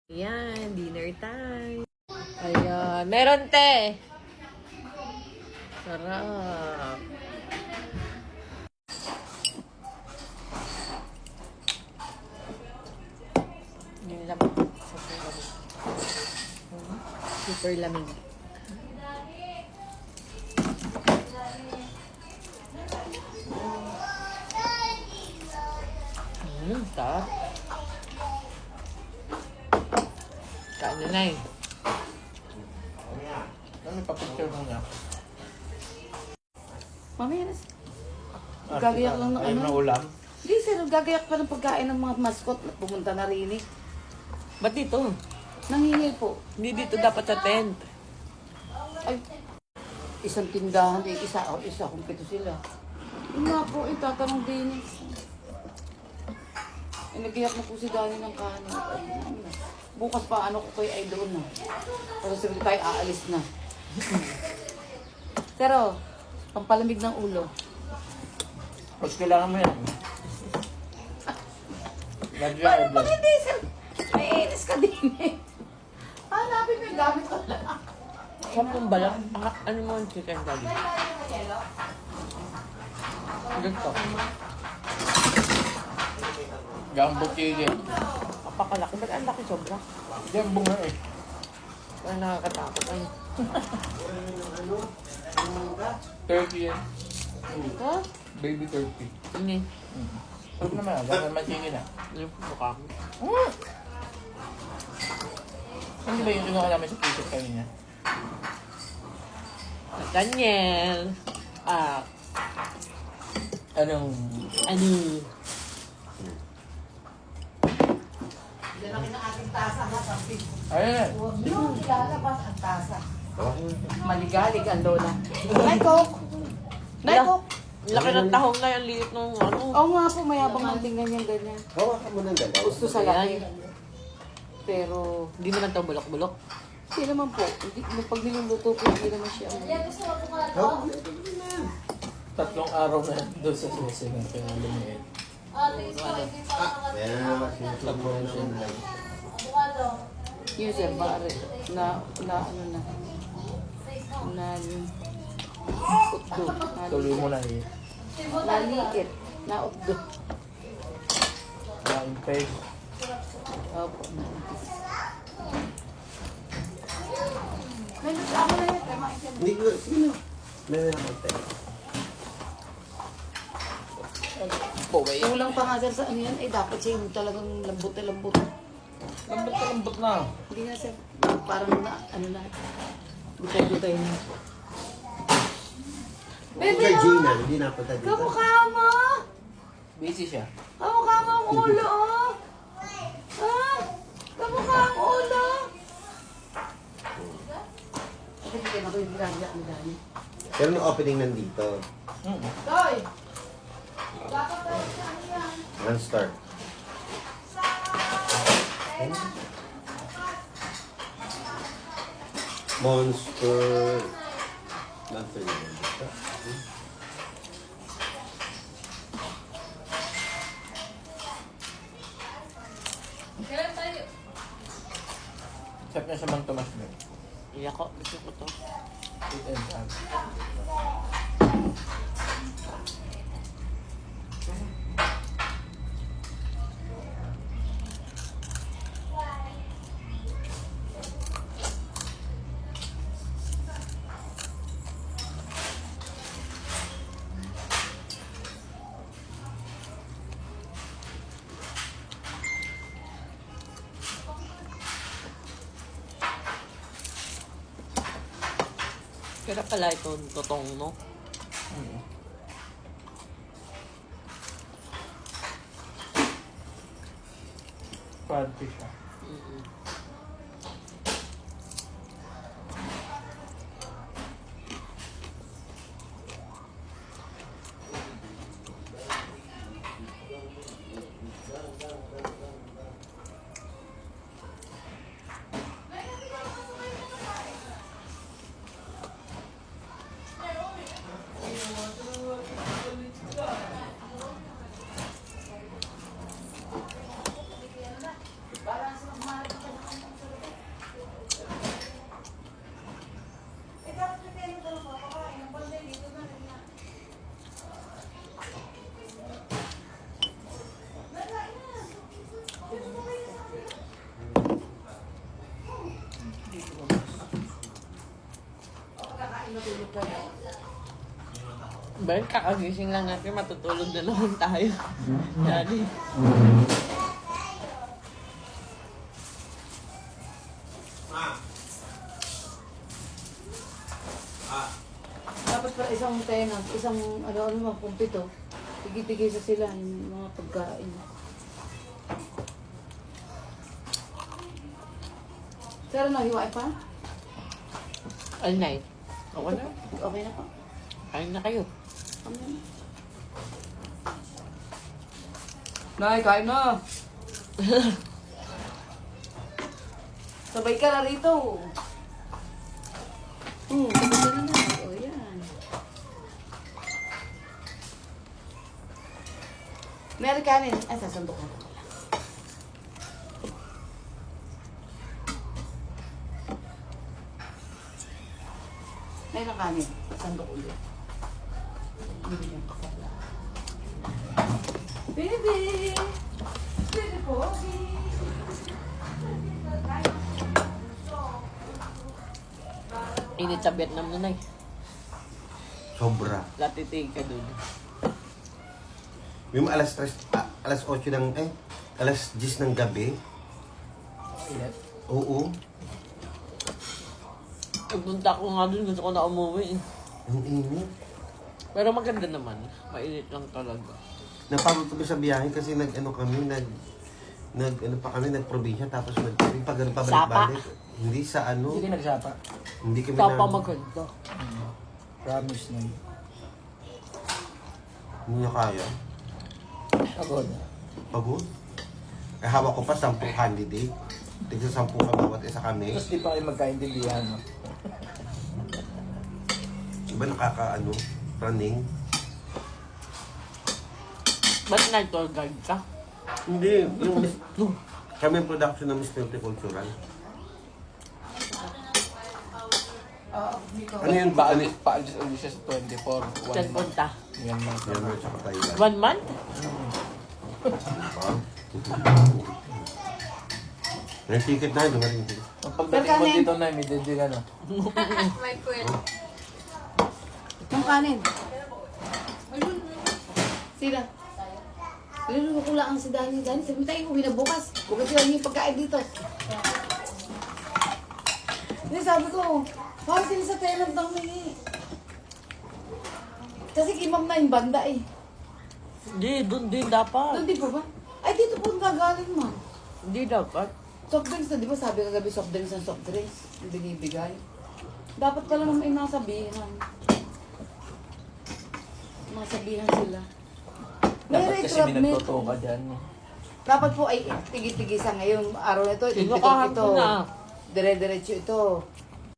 Ayan, dinner time. Ayan, meron te. Sarap. Yung lamig. Super lamig. Super lamig. Sarap. Kain na na eh. Ano pa-picture mo nga? Mamaya na. Gagayak lang ng Ayaw ano. na ulam? Hindi sir, gagayak pa ng pagkain ng mga mascot. Pumunta na rin eh. Ba't dito? Nangingil po. Hindi dito dapat sa tent. Ay, isang tindahan, isa kumpito sila. Yun nga po, tatanong din eh. Nagayak na po si Dani ng kanin. Bukas pa ano ko kayo ay doon na. Kasi sabi tayo aalis na. Pero, pampalamig ng ulo. Mas kailangan mo yan. Paano pag hindi sir? May inis ka din eh. Hanapin mo yung gamit ko lang. Sampung balak. Ano mo ang chicken daddy? Ganito. Gambok chicken. Napakalaki. Ba't ang laki sobra? Gambong na eh. Parang nakakatakot. Ay. Turkey yan. Ito? Baby turkey. Ini. Huwag naman, baka masingin na. Yung mukha ko. Ano ba yung kinuha namin sa puso kanina? Daniel. Anong... Ano? Lalaki ng ating tasa ha, sabi. Ayan. Huwag niyo ilalabas ang tasa. Maligalig ang lola. Nay, Coke! Nay, Coke! Laki ng tahong na yung liit ng ano. Oo nga po, mayabang ang tingnan yung ganyan. Hawakan mo ng dalawa. Gusto sa laki. Pero, Hindi naman to bulok-bulok. hindi naman po. Hindi, pag niluluto po, hindi naman siya. Oh, 3 araw na doon sa susunod. Kaya lumiit. Ayan, sinusunod mo na siya. Yun siya, bari. Na utdo. Tuloy mo na eh. Naliit. Na utdo. Kain peg. Opo. May ako na yun. Hindi ko, sino? May konti. Buway. Kulang pa nga sir sa ano yan, dapat siya yung talagang lambot na lambot. Lambot na. Hindi nga sir, parang na, ano na, butay-butay na. Kung kay Gina, hindi napunta dito. Kamukha mo! Busy siya. Kamukha mo ang ulo, oh! Ah! Kamukha ang ulo! Kasi hindi na ko yung ginagayak ni Dani. Pero no opening nandito. Toy! 1 star. Monster. Monster na dito. Sarap niya sa Mang Tomas mo. Iyak ko. Gusto ko to. Sweet and sour. Kaya pala itong totong, no? Codfish siya. Balance natulog ka na. Ben, kakagising lang natin, matutulog na naman tayo. Daddy. Dapat pala isang tenant, isang ano kumpito. Tigil-tigil sa sila yung mga pagkain. Sir, nahiwain pa? All night. Okay na. Okay na pa. Kain na kayo. Kami na. Nay, kain na! Sabay ka na rito. Sabay ka na na. O, yan. Meron kanin. Ay, sasandok na. Meron kanin. Sandok ulit. Bibigyan ko sa lahat. Baby! Baby Pogi! Init sa Vietnam na eh. Sobra. Latitig ka dun. Yung alas 8 ng, alas 10 ng gabi. Oo. Pagpunta ko nga dun, gusto ko na umuwi eh. Ang init. Pero maganda naman. Mainit lang talaga. Napagod kami sa biyahe kasi nagprobinsya tapos pabalik-balik. Hindi sa ano. Hindi nagsapa. Hindi kami Sapa maganda. Promise na yun. Hindi niya kaya. Agod. Pagod. Eh, hawak ko pa 10 candidate. Tigsa 10 ka bawat isa kami. Tapos di pa kayo magkaintindihan, no? Iba running. Ba't night tour guide ka? Hindi. Kami yung production ng Miss Multicultural. Ano yun ba? Paalis ulit siya sa 24. Saan punta? Yan lang. Yan mo sa Thailand. 1 month? May ticket na yun. Ang pagdating mo dito na, may dede ka, no? Yung kanin. Sila. Lululo ko lang si Dani. Dani, sabi tayo, uwi na bukas. Bukas sila yung pagkain dito. Hindi, sabi ko, parang sila sa tenant ng mini. Kasi kimam na yung banda eh. Hindi, dun din dapat. Doon di ba ba? Ay, dito po ang gagaling man. Hindi dapat. Soft drinks na, di ba sabi kagabi soft drinks ng soft drinks? Yung binibigay. Dapat pala naman may nasabihan. Masabihan sila. Dapat kasi may Red nagtotoo ka dyan. Dapat po ay tigil-tigisa ngayon. Araw na ito, Sino ito, ka ito. na? Dire-diretso ito.